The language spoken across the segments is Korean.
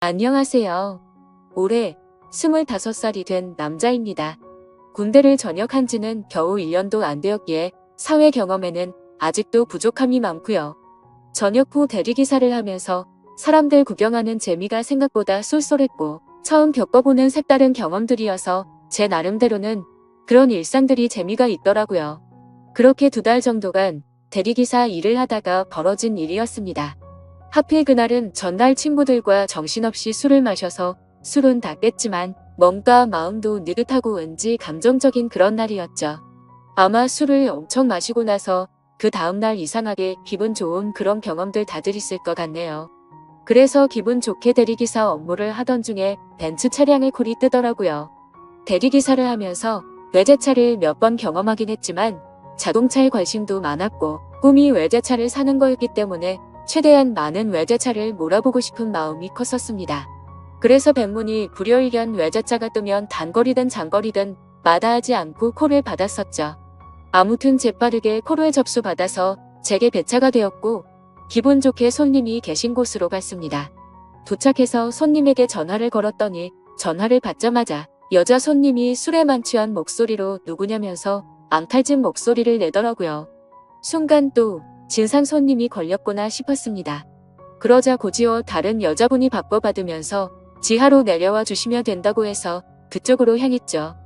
안녕하세요. 올해 25살이 된 남자입니다. 군대를 전역한 지는 겨우 1년도 안 되었기에 사회 경험에는 아직도 부족함이 많고요. 전역 후 대리기사를 하면서 사람들 구경하는 재미가 생각보다 쏠쏠했고 처음 겪어보는 색다른 경험들이어서 제 나름대로는 그런 일상들이 재미가 있더라고요. 그렇게 2달 정도간 대리기사 일을 하다가 벌어진 일이었습니다. 하필 그날은 전날 친구들과 정신없이 술을 마셔서 술은 다 깼지만 뭔가 마음도 느긋하고 왠지 감정적인 그런 날이었죠. 아마 술을 엄청 마시고 나서 그 다음날 이상하게 기분 좋은 그런 경험들 다들 있을 것 같네요. 그래서 기분 좋게 대리기사 업무를 하던 중에 벤츠 차량의 콜이 뜨더라고요. 대리기사를 하면서 외제차를 몇 번 경험하긴 했지만 자동차에 관심도 많았고 꿈이 외제차를 사는 거였기 때문에 최대한 많은 외제차를 몰아보고 싶은 마음이 컸었습니다. 그래서 백문이 불여일견 외제차가 뜨면 단거리든 장거리든 마다하지 않고 콜을 받았었죠. 아무튼 재빠르게 콜을 접수받아서 제게 배차가 되었고 기분 좋게 손님이 계신 곳으로 갔습니다. 도착해서 손님에게 전화를 걸었더니 전화를 받자마자 여자 손님이 술에 만취한 목소리로 누구냐면서 앙탈진 목소리를 내더라고요. 순간 또 진상 손님이 걸렸구나 싶었습니다. 그러자 곧이어 다른 여자분이 바꿔받으면서 지하로 내려와 주시면 된다고 해서 그쪽으로 향했죠.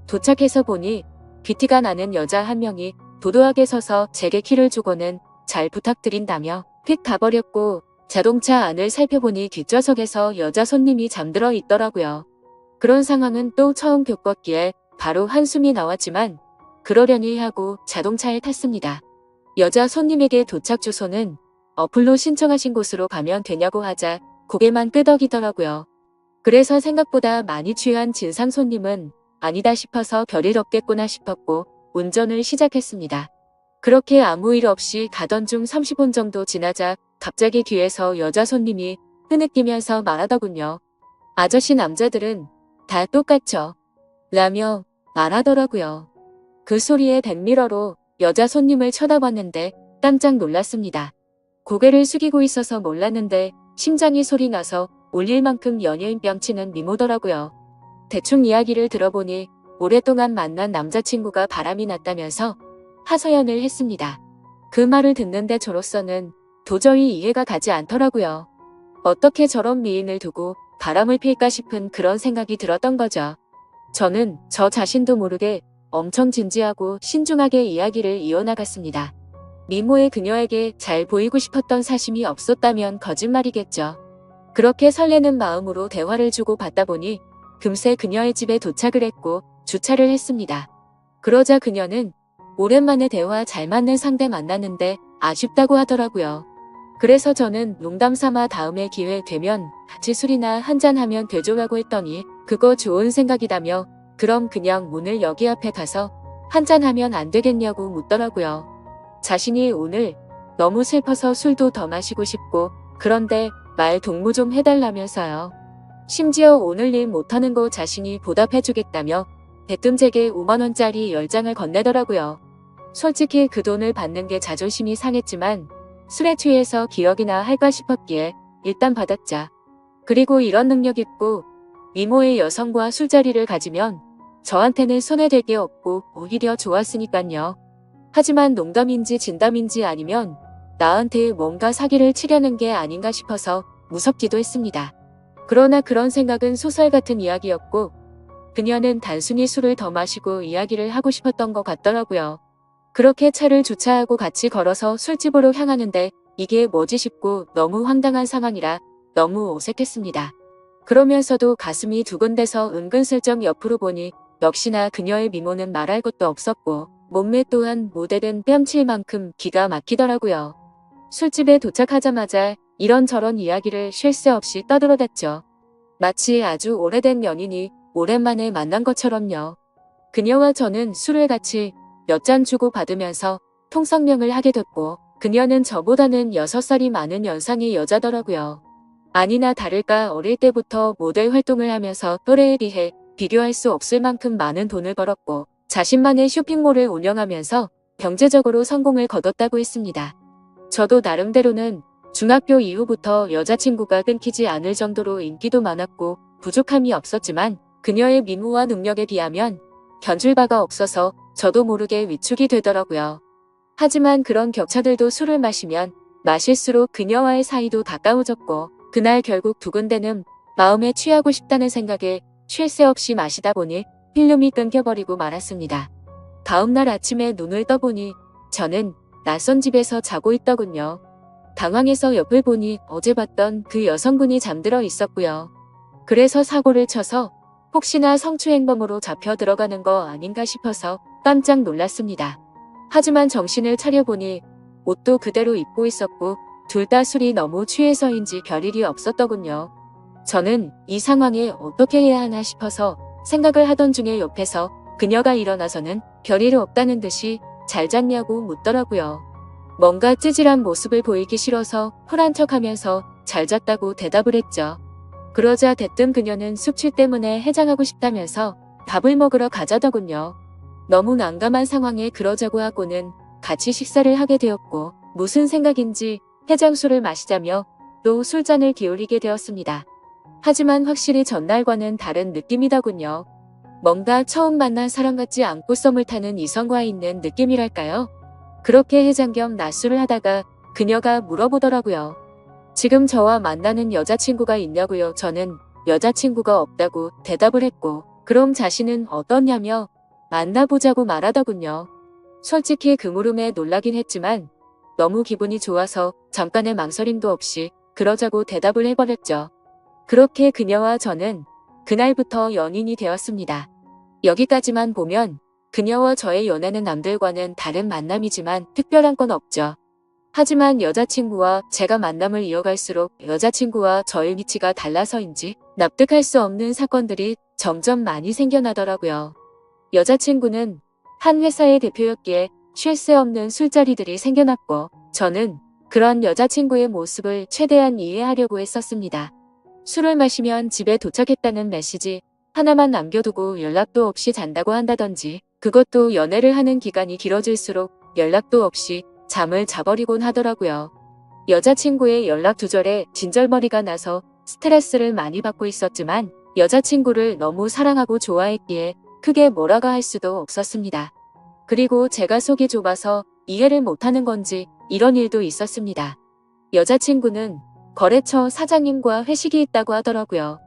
도착해서 보니 귀티가 나는 여자 한 명이 도도하게 서서 제게 키를 주고는 잘 부탁드린다며 휙 가버렸고 자동차 안을 살펴보니 뒷좌석에서 여자 손님이 잠들어 있더라고요. 그런 상황은 또 처음 겪었기에 바로 한숨이 나왔지만 그러려니 하고 자동차에 탔습니다. 여자 손님에게 도착 주소는 어플로 신청하신 곳으로 가면 되냐고 하자 고개만 끄덕이더라고요. 그래서 생각보다 많이 취한 진상 손님은 아니다 싶어서 별일 없겠구나 싶었고 운전을 시작했습니다. 그렇게 아무 일 없이 가던 중 30분 정도 지나자 갑자기 뒤에서 여자 손님이 흐느끼면서 말하더군요. 아저씨 남자들은 다 똑같죠? 라며 말하더라고요. 그 소리에 백미러로 여자 손님을 쳐다봤는데 깜짝 놀랐습니다. 고개를 숙이고 있어서 몰랐는데 심장이 소리 나서 울릴 만큼 연예인 뺨치는 미모더라고요. 대충 이야기를 들어보니 오랫동안 만난 남자친구가 바람이 났다면서 하소연을 했습니다. 그 말을 듣는데 저로서는 도저히 이해가 가지 않더라고요. 어떻게 저런 미인을 두고 바람을 필까 싶은 그런 생각이 들었던 거죠. 저는 저 자신도 모르게 엄청 진지하고 신중하게 이야기를 이어나갔습니다. 미모의 그녀에게 잘 보이고 싶었던 사심이 없었다면 거짓말이겠죠. 그렇게 설레는 마음으로 대화를 주고받다 보니 금세 그녀의 집에 도착을 했고 주차를 했습니다. 그러자 그녀는 오랜만에 대화 잘 맞는 상대 만났는데 아쉽다고 하더라고요. 그래서 저는 농담삼아 다음에 기회 되면 같이 술이나 한잔하면 되죠라고 했더니 그거 좋은 생각이다며 그럼 그냥 오늘 여기 앞에 가서 한잔하면 안 되겠냐고 묻더라고요. 자신이 오늘 너무 슬퍼서 술도 더 마시고 싶고 그런데 말 동무 좀 해달라면서요. 심지어 오늘 일 못하는 거 자신이 보답해주겠다며 대뜸 제게 5만원짜리 10장을 건네더라고요. 솔직히 그 돈을 받는 게 자존심이 상했지만 술에 취해서 기억이나 할까 싶었기에 일단 받았자. 그리고 이런 능력 있고 미모의 여성과 술자리를 가지면 저한테는 손해될 게 없고 오히려 좋았으니깐요. 하지만 농담인지 진담인지 아니면 나한테 뭔가 사기를 치려는 게 아닌가 싶어서 무섭기도 했습니다. 그러나 그런 생각은 소설 같은 이야기였고 그녀는 단순히 술을 더 마시고 이야기를 하고 싶었던 것 같더라고요. 그렇게 차를 주차하고 같이 걸어서 술집으로 향하는데 이게 뭐지 싶고 너무 황당한 상황이라 너무 어색했습니다. 그러면서도 가슴이 두근대서 은근슬쩍 옆으로 보니 역시나 그녀의 미모는 말할 것도 없었고 몸매 또한 모델은 뺨칠 만큼 기가 막히더라고요. 술집에 도착하자마자 이런저런 이야기를 쉴 새 없이 떠들어댔죠. 마치 아주 오래된 연인이 오랜만에 만난 것처럼요. 그녀와 저는 술을 같이 몇 잔 주고 받으면서 통성명을 하게 됐고 그녀는 저보다는 6살이 많은 연상의 여자더라고요. 아니나 다를까 어릴 때부터 모델 활동을 하면서 또래에 비해 비교할 수 없을 만큼 많은 돈을 벌었고 자신만의 쇼핑몰을 운영하면서 경제적으로 성공을 거뒀다고 했습니다. 저도 나름대로는 중학교 이후부터 여자친구가 끊기지 않을 정도로 인기도 많았고 부족함이 없었지만 그녀의 미모와 능력에 비하면 견줄 바가 없어서 저도 모르게 위축이 되더라고요. 하지만 그런 격차들도 술을 마시면 마실수록 그녀와의 사이도 가까워졌고 그날 결국 두근대는 마음에 취하고 싶다는 생각에 쉴 새 없이 마시다 보니 필름이 끊겨버리고 말았습니다. 다음날 아침에 눈을 떠보니 저는 낯선 집에서 자고 있더군요. 당황해서 옆을 보니 어제 봤던 그 여성분이 잠들어 있었고요. 그래서 사고를 쳐서 혹시나 성추행범으로 잡혀 들어가는 거 아닌가 싶어서 깜짝 놀랐습니다. 하지만 정신을 차려보니 옷도 그대로 입고 있었고 둘 다 술이 너무 취해서인지 별일이 없었더군요. 저는 이 상황에 어떻게 해야 하나 싶어서 생각을 하던 중에 옆에서 그녀가 일어나서는 별일 없다는 듯이 잘 잤냐고 묻더라고요. 뭔가 찌질한 모습을 보이기 싫어서 쿨한 척하면서 잘 잤다고 대답을 했죠. 그러자 대뜸 그녀는 숙취 때문에 해장하고 싶다면서 밥을 먹으러 가자더군요. 너무 난감한 상황에 그러자고 하고는 같이 식사를 하게 되었고 무슨 생각인지 해장술을 마시자며 또 술잔을 기울이게 되었습니다. 하지만 확실히 전날과는 다른 느낌이더군요. 뭔가 처음 만난 사람 같지 않고 썸을 타는 이성과 있는 느낌이랄까요? 그렇게 해장 겸 낮술을 하다가 그녀가 물어보더라고요. 지금 저와 만나는 여자친구가 있냐고요? 저는 여자친구가 없다고 대답을 했고 그럼 자신은 어떠냐며 만나보자고 말하더군요. 솔직히 그 물음에 놀라긴 했지만 너무 기분이 좋아서 잠깐의 망설임도 없이 그러자고 대답을 해버렸죠. 그렇게 그녀와 저는 그날부터 연인이 되었습니다. 여기까지만 보면 그녀와 저의 연애는 남들과는 다른 만남이지만 특별한 건 없죠. 하지만 여자친구와 제가 만남을 이어갈수록 여자친구와 저의 위치가 달라서인지 납득할 수 없는 사건들이 점점 많이 생겨나더라고요. 여자친구는 한 회사의 대표였기에 쉴 새 없는 술자리들이 생겨났고 저는 그런 여자친구의 모습을 최대한 이해하려고 했었습니다. 술을 마시면 집에 도착했다는 메시지 하나만 남겨두고 연락도 없이 잔다고 한다던지 그것도 연애를 하는 기간이 길어질수록 연락도 없이 잠을 자버리곤 하더라고요. 여자친구의 연락 두절에 진절머리가 나서 스트레스를 많이 받고 있었지만 여자친구를 너무 사랑하고 좋아했기에 크게 뭐라고 할 수도 없었습니다. 그리고 제가 속이 좁아서 이해를 못하는 건지 이런 일도 있었습니다. 여자친구는 거래처 사장님과 회식이 있다고 하더라고요.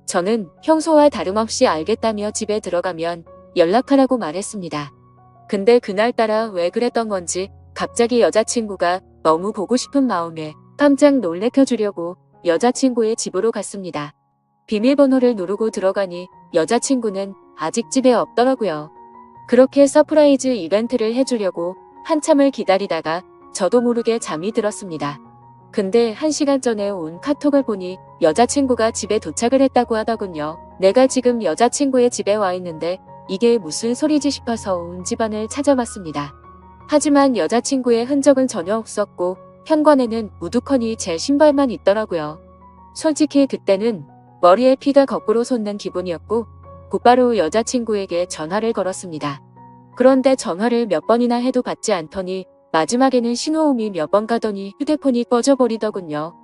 저는 평소와 다름없이 알겠다며 집에 들어가면 연락하라고 말했습니다. 근데 그날따라 왜 그랬던 건지 갑자기 여자친구가 너무 보고 싶은 마음에 깜짝 놀래켜주려고 여자친구의 집으로 갔습니다. 비밀번호를 누르고 들어가니 여자친구는 아직 집에 없더라고요. 그렇게 서프라이즈 이벤트를 해주려고 한참을 기다리다가 저도 모르게 잠이 들었습니다. 근데 1시간 전에 온 카톡을 보니 여자친구가 집에 도착을 했다고 하더군요. 내가 지금 여자친구의 집에 와 있는데 이게 무슨 소리지 싶어서 온 집안을 찾아봤습니다. 하지만 여자친구의 흔적은 전혀 없었고 현관에는 우두커니 제 신발만 있더라고요. 솔직히 그때는 머리에 피가 거꾸로 솟는 기분이었고 곧바로 여자친구에게 전화를 걸었습니다. 그런데 전화를 몇 번이나 해도 받지 않더니 마지막에는 신호음이 몇 번 가더니 휴대폰이 꺼져버리더군요.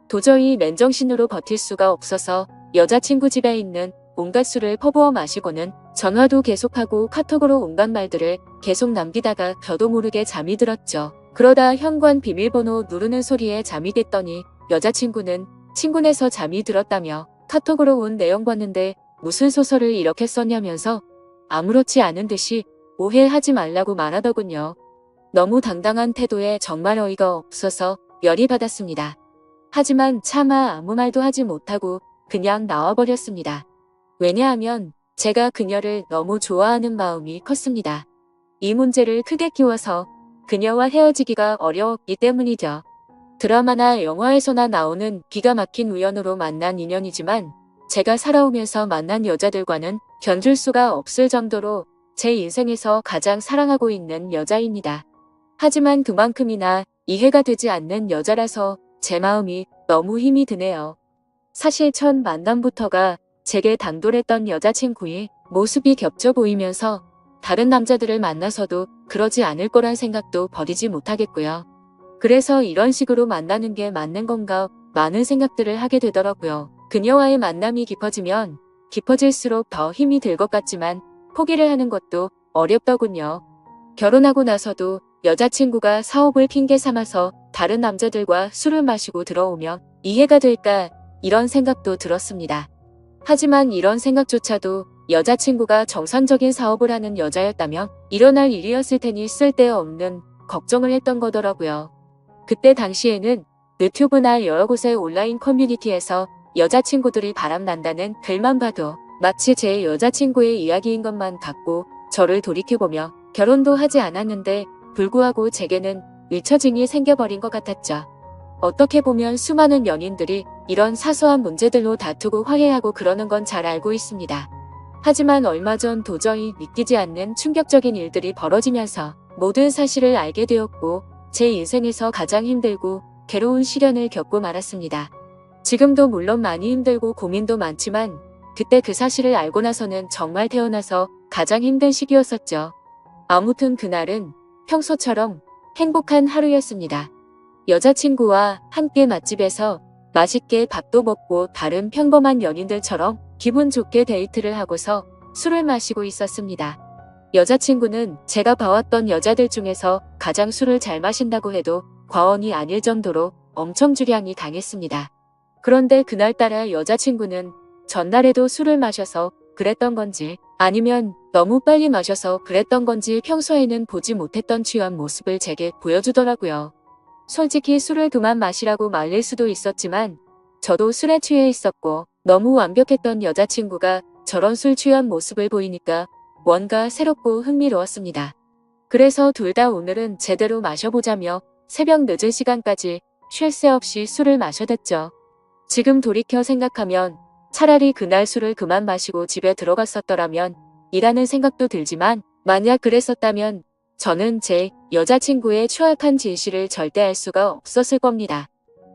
도저히 맨정신으로 버틸 수가 없어서 여자친구 집에 있는 온갖 술을 퍼부어 마시고는 전화도 계속하고 카톡으로 온갖 말들을 계속 남기다가 저도 모르게 잠이 들었죠. 그러다 현관 비밀번호 누르는 소리에 잠이 깼더니 여자친구는 친구네서 잠이 들었다며 카톡으로 온 내용 봤는데 무슨 소설을 이렇게 썼냐면서 아무렇지 않은 듯이 오해하지 말라고 말하더군요. 너무 당당한 태도에 정말 어이가 없어서 열이 받았습니다. 하지만 차마 아무 말도 하지 못하고 그냥 나와버렸습니다. 왜냐하면 제가 그녀를 너무 좋아하는 마음이 컸습니다. 이 문제를 크게 키워서 그녀와 헤어지기가 어려웠기 때문이죠. 드라마나 영화에서나 나오는 기가 막힌 우연으로 만난 인연이지만 제가 살아오면서 만난 여자들과는 견줄 수가 없을 정도로 제 인생에서 가장 사랑하고 있는 여자입니다. 하지만 그만큼이나 이해가 되지 않는 여자라서 제 마음이 너무 힘이 드네요. 사실 첫 만남부터가 제게 당돌했던 여자친구의 모습이 겹쳐 보이면서 다른 남자들을 만나서도 그러지 않을 거란 생각도 버리지 못하겠고요. 그래서 이런 식으로 만나는 게 맞는 건가 많은 생각들을 하게 되더라고요. 그녀와의 만남이 깊어지면 깊어질수록 더 힘이 들 것 같지만 포기를 하는 것도 어렵더군요. 결혼하고 나서도 여자친구가 사업을 핑계 삼아서 다른 남자들과 술을 마시고 들어오면 이해가 될까 이런 생각도 들었습니다. 하지만 이런 생각조차도 여자친구가 정상적인 사업을 하는 여자였다면 일어날 일이었을 테니 쓸데없는 걱정을 했던 거더라고요. 그때 당시에는 유튜브나 여러 곳의 온라인 커뮤니티에서 여자친구들이 바람난다는 글만 봐도 마치 제 여자친구의 이야기인 것만 같고 저를 돌이켜보며 결혼도 하지 않았는데 불구하고 제게는 잊혀짐이 생겨버린 것 같았죠. 어떻게 보면 수많은 연인들이 이런 사소한 문제들로 다투고 화해하고 그러는 건 잘 알고 있습니다. 하지만 얼마 전 도저히 믿기지 않는 충격적인 일들이 벌어지면서 모든 사실을 알게 되었고 제 인생에서 가장 힘들고 괴로운 시련을 겪고 말았습니다. 지금도 물론 많이 힘들고 고민도 많지만 그때 그 사실을 알고 나서는 정말 태어나서 가장 힘든 시기였었죠. 아무튼 그날은 평소처럼 행복한 하루였습니다. 여자친구와 함께 맛집에서 맛있게 밥도 먹고 다른 평범한 연인들처럼 기분 좋게 데이트를 하고서 술을 마시고 있었습니다. 여자친구는 제가 봐왔던 여자들 중에서 가장 술을 잘 마신다고 해도 과언이 아닐 정도로 엄청 주량이 강했습니다. 그런데 그날따라 여자친구는 전날에도 술을 마셔서 그랬던 건지 아니면 너무 빨리 마셔서 그랬던 건지 평소에는 보지 못했던 취한 모습을 제게 보여주더라고요. 솔직히 술을 그만 마시라고 말릴 수도 있었지만 저도 술에 취해 있었고 너무 완벽했던 여자친구가 저런 술 취한 모습을 보이니까 뭔가 새롭고 흥미로웠습니다. 그래서 둘 다 오늘은 제대로 마셔보자며 새벽 늦은 시간까지 쉴 새 없이 술을 마셔댔죠. 지금 돌이켜 생각하면 차라리 그날 술을 그만 마시고 집에 들어갔었더라면 이라는 생각도 들지만 만약 그랬었다면 저는 제 여자친구의 추악한 진실을 절대 알 수가 없었을 겁니다.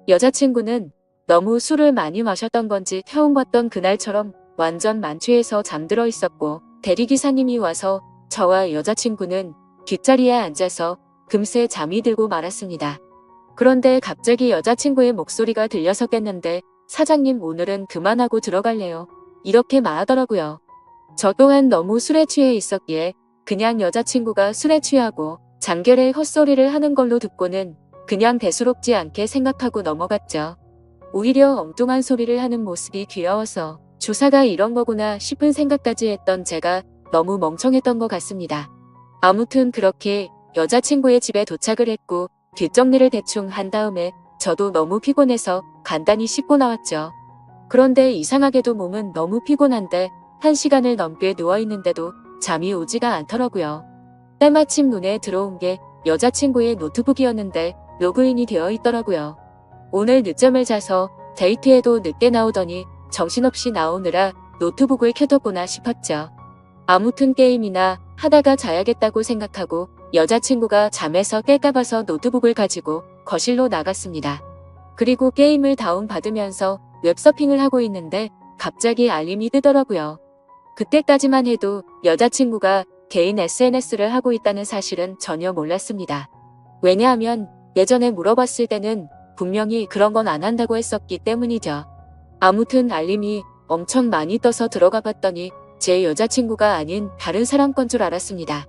여자친구는 너무 술을 많이 마셨던 건지 처음 봤던 그날처럼 완전 만취해서 잠들어 있었고 대리기사님이 와서 저와 여자친구는 뒷자리에 앉아서 금세 잠이 들고 말았습니다. 그런데 갑자기 여자친구의 목소리가 들려서겠는데 사장님 오늘은 그만하고 들어갈래요. 이렇게 말하더라고요. 저 또한 너무 술에 취해 있었기에 그냥 여자친구가 술에 취하고 잠결에 헛소리를 하는 걸로 듣고는 그냥 대수롭지 않게 생각하고 넘어갔죠. 오히려 엉뚱한 소리를 하는 모습이 귀여워서 주사가 이런 거구나 싶은 생각까지 했던 제가 너무 멍청했던 것 같습니다. 아무튼 그렇게 여자친구의 집에 도착을 했고 뒷정리를 대충 한 다음에 저도 너무 피곤해서 간단히 씻고 나왔죠. 그런데 이상하게도 몸은 너무 피곤한데 1시간을 넘게 누워있는데도 잠이 오지가 않더라고요. 때마침 눈에 들어온 게 여자친구의 노트북이었는데 로그인이 되어 있더라고요. 오늘 늦잠을 자서 데이트에도 늦게 나오더니 정신없이 나오느라 노트북을 켜뒀구나 싶었죠. 아무튼 게임이나 하다가 자야겠다고 생각하고 여자친구가 잠에서 깰까 봐서 노트북을 가지고 거실로 나갔습니다. 그리고 게임을 다운받으면서 웹서핑을 하고 있는데 갑자기 알림이 뜨더라고요. 그때까지만 해도 여자친구가 개인 SNS를 하고 있다는 사실은 전혀 몰랐습니다. 왜냐하면 예전에 물어봤을 때는 분명히 그런 건 안 한다고 했었기 때문이죠. 아무튼 알림이 엄청 많이 떠서 들어가 봤더니 제 여자친구가 아닌 다른 사람 건 줄 알았습니다.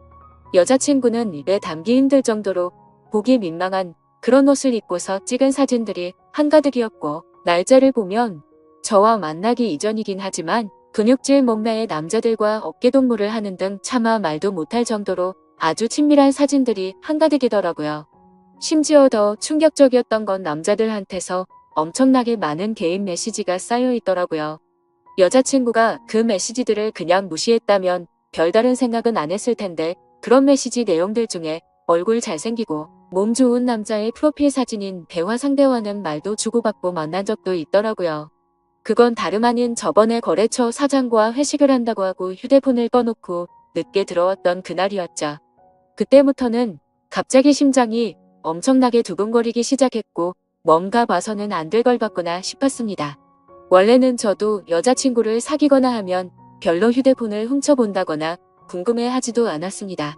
여자친구는 입에 담기 힘들 정도로 보기 민망한 그런 옷을 입고서 찍은 사진들이 한가득이었고 날짜를 보면 저와 만나기 이전이긴 하지만 근육질 몸매의 남자들과 어깨동무를 하는 등 차마 말도 못할 정도로 아주 친밀한 사진들이 한가득이더라고요. 심지어 더 충격적이었던 건 남자들한테서 엄청나게 많은 개인 메시지가 쌓여 있더라고요. 여자친구가 그 메시지들을 그냥 무시했다면 별다른 생각은 안 했을 텐데 그런 메시지 내용들 중에 얼굴 잘생기고 몸 좋은 남자의 프로필 사진인 대화 상대와는 말도 주고받고 만난 적도 있더라고요. 그건 다름 아닌 저번에 거래처 사장과 회식을 한다고 하고 휴대폰을 꺼놓고 늦게 들어왔던 그날이었죠. 그때부터는 갑자기 심장이 엄청나게 두근거리기 시작했고 뭔가 봐서는 안 될 걸 봤구나 싶었습니다. 원래는 저도 여자친구를 사귀거나 하면 별로 휴대폰을 훔쳐본다거나 궁금해하지도 않았습니다.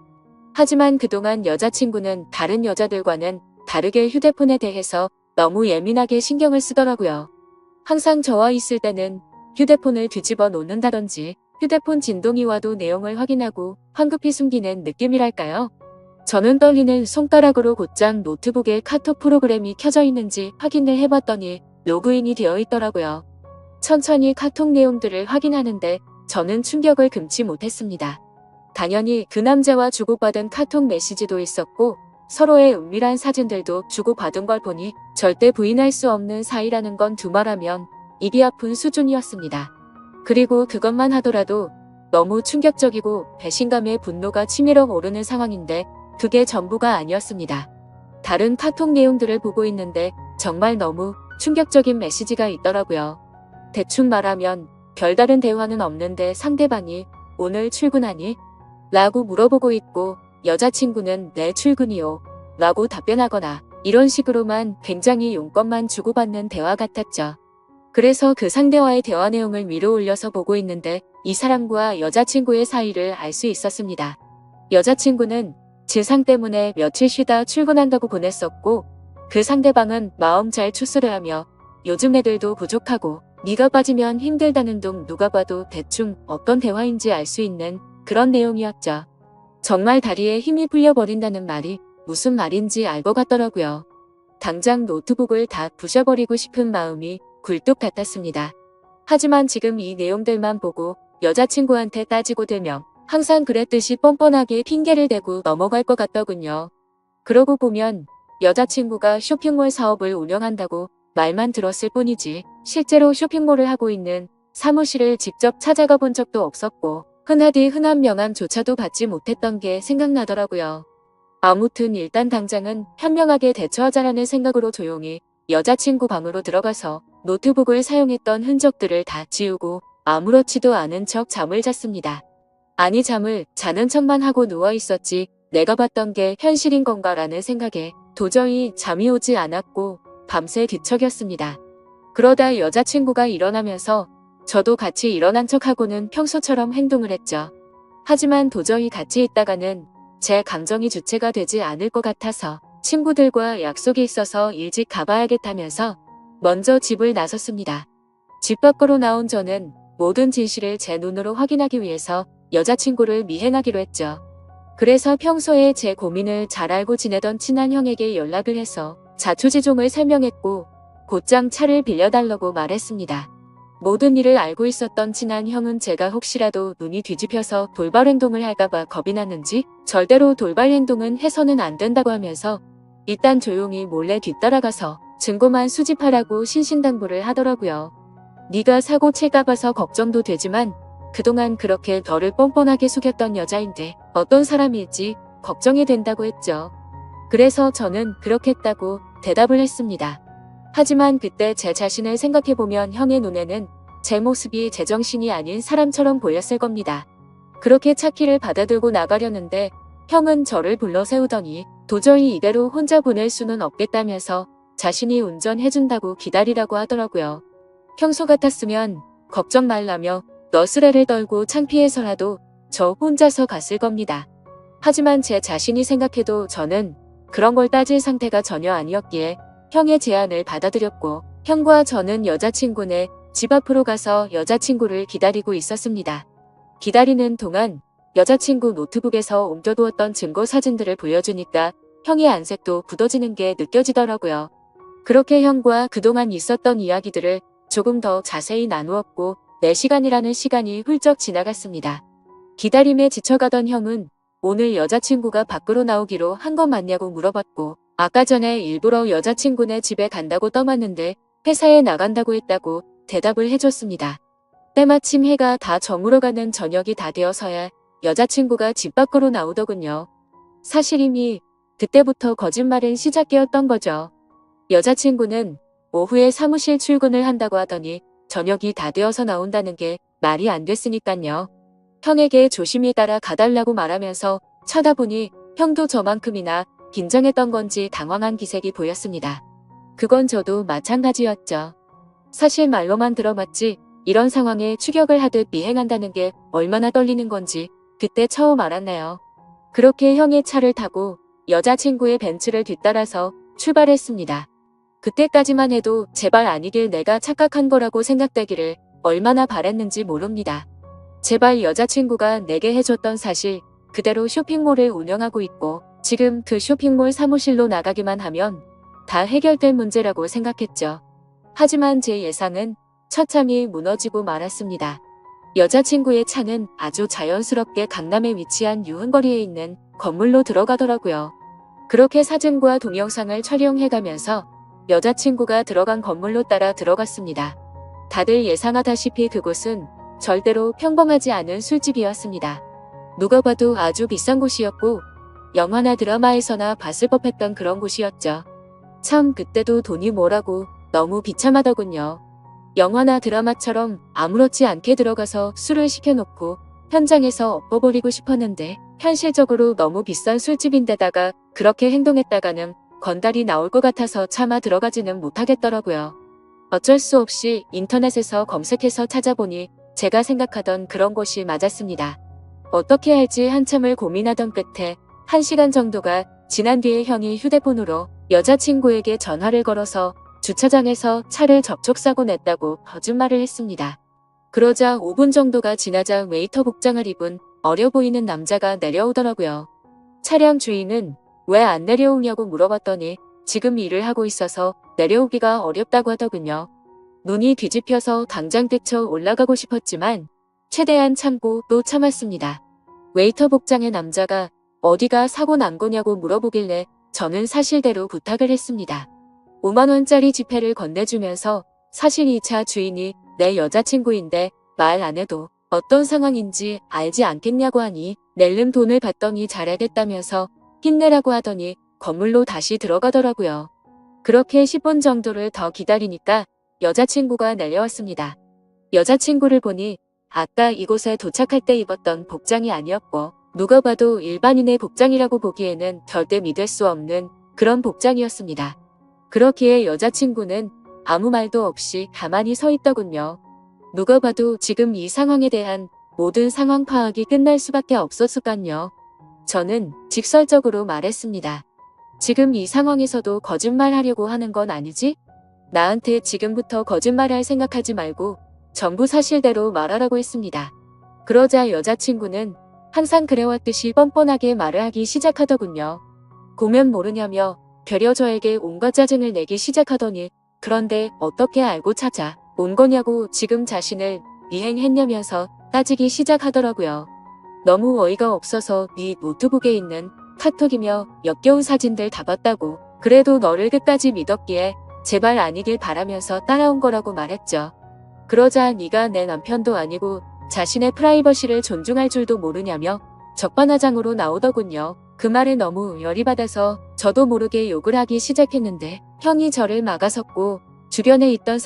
하지만 그동안 여자친구는 다른 여자들과는 다르게 휴대폰에 대해서 너무 예민하게 신경을 쓰더라고요. 항상 저와 있을 때는 휴대폰을 뒤집어 놓는다든지 휴대폰 진동이 와도 내용을 확인하고 황급히 숨기는 느낌이랄까요? 저는 떨리는 손가락으로 곧장 노트북에 카톡 프로그램이 켜져 있는지 확인을 해봤더니 로그인이 되어 있더라고요. 천천히 카톡 내용들을 확인하는데 저는 충격을 금치 못했습니다. 당연히 그 남자와 주고받은 카톡 메시지도 있었고 서로의 은밀한 사진들도 주고받은 걸 보니 절대 부인할 수 없는 사이라는 건 두말하면 입이 아픈 수준이었습니다. 그리고 그것만 하더라도 너무 충격적이고 배신감에 분노가 치밀어 오르는 상황인데 그게 전부가 아니었습니다. 다른 카톡 내용들을 보고 있는데 정말 너무 충격적인 메시지가 있더라고요. 대충 말하면 별다른 대화는 없는데 상대방이 오늘 출근하니? 라고 물어보고 있고 여자친구는 네 출근이요 라고 답변하거나 이런 식으로만 굉장히 용건만 주고받는 대화 같았죠. 그래서 그 상대와의 대화 내용을 위로 올려서 보고 있는데 이 사람과 여자친구의 사이를 알 수 있었습니다. 여자친구는 진상 때문에 며칠 쉬다 출근한다고 보냈었고 그 상대방은 마음 잘 추스려 하며 요즘 애들도 부족하고 네가 빠지면 힘들다는 둥 누가 봐도 대충 어떤 대화인지 알 수 있는 그런 내용이었죠. 정말 다리에 힘이 풀려버린다는 말이 무슨 말인지 알 것 같더라고요. 당장 노트북을 다 부셔버리고 싶은 마음이 굴뚝 같았습니다. 하지만 지금 이 내용들만 보고 여자친구한테 따지고 들면 항상 그랬듯이 뻔뻔하게 핑계를 대고 넘어갈 것 같더군요. 그러고 보면 여자친구가 쇼핑몰 사업을 운영한다고 말만 들었을 뿐이지 실제로 쇼핑몰을 하고 있는 사무실을 직접 찾아가 본 적도 없었고 흔하디 흔한 명함조차도 받지 못했던 게 생각나더라고요. 아무튼 일단 당장은 현명하게 대처하자라는 생각으로 조용히 여자친구 방으로 들어가서 노트북을 사용했던 흔적들을 다 지우고 아무렇지도 않은 척 잠을 잤습니다. 아니 잠을 자는 척만 하고 누워 있었지 내가 봤던 게 현실인 건가라는 생각에 도저히 잠이 오지 않았고 밤새 뒤척였습니다. 그러다 여자친구가 일어나면서 저도 같이 일어난 척하고는 평소처럼 행동을 했죠. 하지만 도저히 같이 있다가는 제 감정이 주체가 되지 않을 것 같아서 친구들과 약속이 있어서 일찍 가봐야겠다면서 먼저 집을 나섰습니다. 집 밖으로 나온 저는 모든 진실을 제 눈으로 확인하기 위해서 여자친구를 미행하기로 했죠. 그래서 평소에 제 고민을 잘 알고 지내던 친한 형에게 연락을 해서 자초지종을 설명했고 곧장 차를 빌려달라고 말했습니다. 모든 일을 알고 있었던 친한 형은 제가 혹시라도 눈이 뒤집혀서 돌발 행동을 할까봐 겁이 났는지 절대로 돌발 행동은 해서는 안 된다고 하면서 일단 조용히 몰래 뒤따라가서 증거만 수집하라고 신신당부를 하더라고요. 네가 사고 칠까봐서 걱정도 되지만 그동안 그렇게 너를 뻔뻔하게 속였던 여자인데 어떤 사람일지 걱정이 된다고 했죠. 그래서 저는 그렇겠다고 대답을 했습니다. 하지만 그때 제 자신을 생각해보면 형의 눈에는 제 모습이 제정신이 아닌 사람처럼 보였을 겁니다. 그렇게 차키를 받아들고 나가려는데 형은 저를 불러 세우더니 도저히 이대로 혼자 보낼 수는 없겠다면서 자신이 운전해준다고 기다리라고 하더라고요. 평소 같았으면 걱정 말라며 너스레를 떨고 창피해서라도 저 혼자서 갔을 겁니다. 하지만 제 자신이 생각해도 저는 그런 걸 따질 상태가 전혀 아니었기에 형의 제안을 받아들였고 형과 저는 여자친구네 집 앞으로 가서 여자친구를 기다리고 있었습니다. 기다리는 동안 여자친구 노트북에서 옮겨두었던 증거 사진들을 보여주니까 형의 안색도 굳어지는 게 느껴지더라고요. 그렇게 형과 그동안 있었던 이야기들을 조금 더 자세히 나누었고 4시간이라는 시간이 훌쩍 지나갔습니다. 기다림에 지쳐가던 형은 오늘 여자친구가 밖으로 나오기로 한 거 맞냐고 물어봤고 아까 전에 일부러 여자친구네 집에 간다고 떠났는데 회사에 나간다고 했다고 대답을 해줬습니다. 때마침 해가 다 저물어가는 저녁이 다 되어서야 여자친구가 집 밖으로 나오더군요. 사실 이미 그때부터 거짓말은 시작되었던 거죠. 여자친구는 오후에 사무실 출근을 한다고 하더니 저녁이 다 되어서 나온다는 게 말이 안 됐으니깐요. 형에게 조심히 따라가달라고 말하면서 쳐다보니 형도 저만큼이나 긴장했던 건지 당황한 기색이 보였습니다. 그건 저도 마찬가지였죠. 사실 말로만 들어봤지 이런 상황에 추격을 하듯 미행한다는 게 얼마나 떨리는 건지 그때 처음 알았네요. 그렇게 형의 차를 타고 여자친구의 벤츠를 뒤따라서 출발했습니다. 그때까지만 해도 제발 아니길 내가 착각한 거라고 생각되기를 얼마나 바랬는지 모릅니다. 제발 여자친구가 내게 해줬던 사실 그대로 쇼핑몰을 운영하고 있고 지금 그 쇼핑몰 사무실로 나가기만 하면 다 해결될 문제라고 생각했죠. 하지만 제 예상은 처참히 무너지고 말았습니다. 여자친구의 차는 아주 자연스럽게 강남에 위치한 유흥거리에 있는 건물로 들어가더라고요. 그렇게 사진과 동영상을 촬영해가면서 여자친구가 들어간 건물로 따라 들어갔습니다. 다들 예상하다시피 그곳은 절대로 평범하지 않은 술집이었습니다. 누가 봐도 아주 비싼 곳이었고 영화나 드라마에서나 봤을 법했던 그런 곳이었죠. 참 그때도 돈이 뭐라고 너무 비참하더군요. 영화나 드라마처럼 아무렇지 않게 들어가서 술을 시켜놓고 현장에서 엎어버리고 싶었는데 현실적으로 너무 비싼 술집인데다가 그렇게 행동했다가는 건달이 나올 것 같아서 차마 들어가지는 못하겠더라고요. 어쩔 수 없이 인터넷에서 검색해서 찾아보니 제가 생각하던 그런 곳이 맞았습니다. 어떻게 할지 한참을 고민하던 끝에 1시간 정도가 지난 뒤에 형이 휴대폰으로 여자친구에게 전화를 걸어서 주차장에서 차를 접촉사고 냈다고 거짓말을 했습니다. 그러자 5분 정도가 지나자 웨이터 복장을 입은 어려 보이는 남자가 내려오더라고요. 차량 주인은 왜 안 내려오냐고 물어봤더니 지금 일을 하고 있어서 내려오기가 어렵다고 하더군요. 눈이 뒤집혀서 당장 뛰쳐 올라가고 싶었지만 최대한 참고 또 참았습니다. 웨이터 복장의 남자가 어디가 사고 난 거냐고 물어보길래 저는 사실대로 부탁을 했습니다. 5만원짜리 지폐를 건네주면서 사실 이 차 주인이 내 여자친구인데 말 안 해도 어떤 상황인지 알지 않겠냐고 하니 낼름 돈을 받더니 잘하겠다면서 힘내라고 하더니 건물로 다시 들어가더라고요. 그렇게 10분 정도를 더 기다리니까 여자친구가 내려왔습니다. 여자친구를 보니 아까 이곳에 도착할 때 입었던 복장이 아니었고 누가 봐도 일반인의 복장이라고 보기에는 절대 믿을 수 없는 그런 복장이었습니다. 그렇기에 여자친구는 아무 말도 없이 가만히 서 있더군요. 누가 봐도 지금 이 상황에 대한 모든 상황 파악이 끝날 수밖에 없었을까요. 저는 직설적으로 말했습니다. 지금 이 상황에서도 거짓말 하려고 하는 건 아니지? 나한테 지금부터 거짓말할 생각하지 말고 전부 사실대로 말하라고 했습니다. 그러자 여자친구는 항상 그래왔듯이 뻔뻔하게 말을 하기 시작하더군요. 보면 모르냐며 되려 저에게 온갖 짜증을 내기 시작하더니 그런데 어떻게 알고 찾아 온 거냐고 지금 자신을 미행했냐면서 따지기 시작하더라고요. 너무 어이가 없어서 네 노트북에 있는 카톡이며 역겨운 사진들 다 봤다고 그래도 너를 끝까지 믿었기에 제발 아니길 바라면서 따라온 거라고 말했죠. 그러자 네가 내 남편도 아니고 자신의 프라이버시를 존중할 줄도 모르냐며 적반하장으로 나오더군요. 그 말에 너무 열이 받아서 저도 모르게 욕을 하기 시작했는데 형이 저를 막아섰고 주변에 있던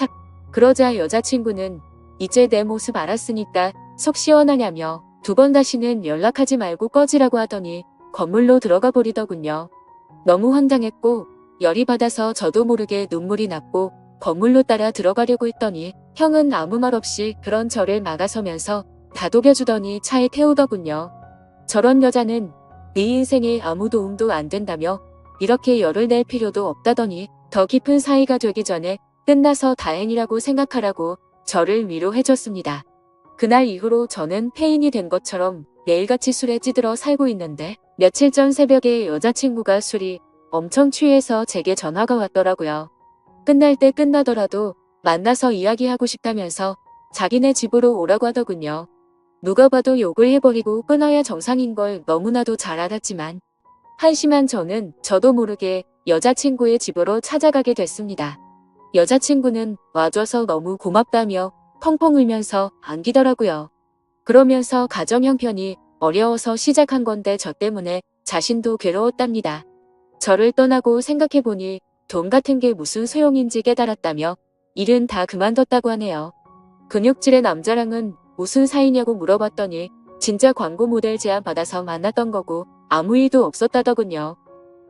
그러자 여자친구는 이제 내 모습 알았으니까 속 시원하냐며 2번 다시는 연락하지 말고 꺼지라고 하더니 건물로 들어가 버리더군요. 너무 황당했고 열이 받아서 저도 모르게 눈물이 났고 건물로 따라 들어가려고 했더니 형은 아무 말 없이 그런 저를 막아서면서 다독여주더니 차에 태우더군요. 저런 여자는 네 인생에 아무 도움도 안 된다며 이렇게 열을 낼 필요도 없다더니 더 깊은 사이가 되기 전에 끝나서 다행이라고 생각하라고 저를 위로해줬습니다. 그날 이후로 저는 폐인이 된 것처럼 매일같이 술에 찌들어 살고 있는데 며칠 전 새벽에 여자친구가 술이 엄청 취해서 제게 전화가 왔더라고요. 끝날 때 끝나더라도 만나서 이야기하고 싶다면서 자기네 집으로 오라고 하더군요. 누가 봐도 욕을 해버리고 끊어야 정상인 걸 너무나도 잘 알았지만 한심한 저는 저도 모르게 여자친구의 집으로 찾아가게 됐습니다. 여자친구는 와줘서 너무 고맙다며 펑펑 울면서 안기더라고요. 그러면서 가정 형편이 어려워서 시작한 건데 저 때문에 자신도 괴로웠답니다. 저를 떠나고 생각해보니 돈 같은 게 무슨 소용인지 깨달았다며 일은 다 그만뒀다고 하네요. 근육질의 남자랑은 무슨 사이냐고 물어봤더니 진짜 광고 모델 제안 받아서 만났던 거고 아무 일도 없었다더군요.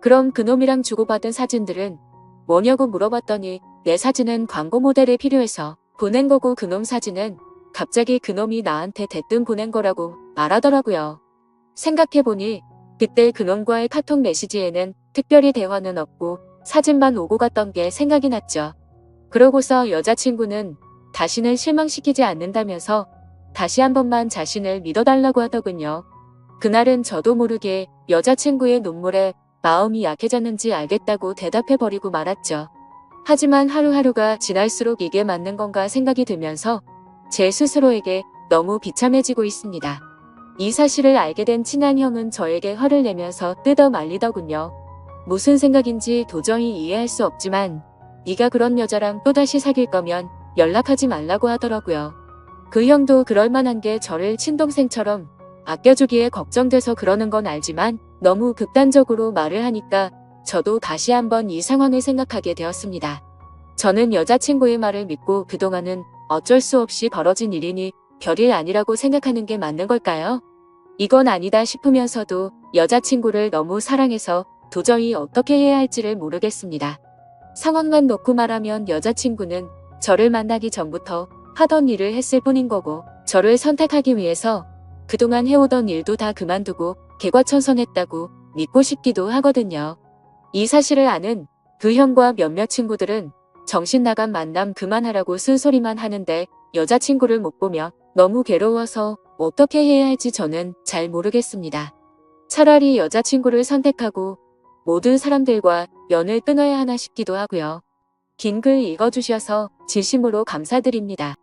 그럼 그놈이랑 주고받은 사진들은 뭐냐고 물어봤더니 내 사진은 광고 모델에 필요해서 보낸 거고 그놈 사진은 갑자기 그놈이 나한테 대뜸 보낸 거라고 말하더라고요. 생각해보니 그때 그놈과의 카톡 메시지에는 특별히 대화는 없고 사진만 오고 갔던 게 생각이 났죠. 그러고서 여자친구는 다시는 실망시키지 않는다면서 다시 한 번만 자신을 믿어달라고 하더군요. 그날은 저도 모르게 여자친구의 눈물에 마음이 약해졌는지 알겠다고 대답해버리고 말았죠. 하지만 하루하루가 지날수록 이게 맞는 건가 생각이 들면서 제 스스로에게 너무 비참해지고 있습니다. 이 사실을 알게 된 친한 형은 저에게 화를 내면서 뜯어 말리더군요. 무슨 생각인지 도저히 이해할 수 없지만 네가 그런 여자랑 또다시 사귈 거면 연락하지 말라고 하더라고요. 그 형도 그럴 만한 게 저를 친동생처럼 아껴주기에 걱정돼서 그러는 건 알지만 너무 극단적으로 말을 하니까 저도 다시 한번 이 상황을 생각하게 되었습니다. 저는 여자친구의 말을 믿고 그동안은 어쩔 수 없이 벌어진 일이니 별일 아니라고 생각하는 게 맞는 걸까요? 이건 아니다 싶으면서도 여자친구를 너무 사랑해서 도저히 어떻게 해야 할지를 모르겠습니다. 상황만 놓고 말하면 여자친구는 저를 만나기 전부터 하던 일을 했을 뿐인 거고 저를 선택하기 위해서 그동안 해오던 일도 다 그만두고 개과천선했다고 믿고 싶기도 하거든요. 이 사실을 아는 그 형과 몇몇 친구들은 정신 나간 만남 그만하라고 쓴소리만 하는데 여자친구를 못 보며 너무 괴로워서 어떻게 해야 할지 저는 잘 모르겠습니다. 차라리 여자친구를 선택하고 모든 사람들과 연을 끊어야 하나 싶기도 하고요. 긴 글 읽어주셔서 진심으로 감사드립니다.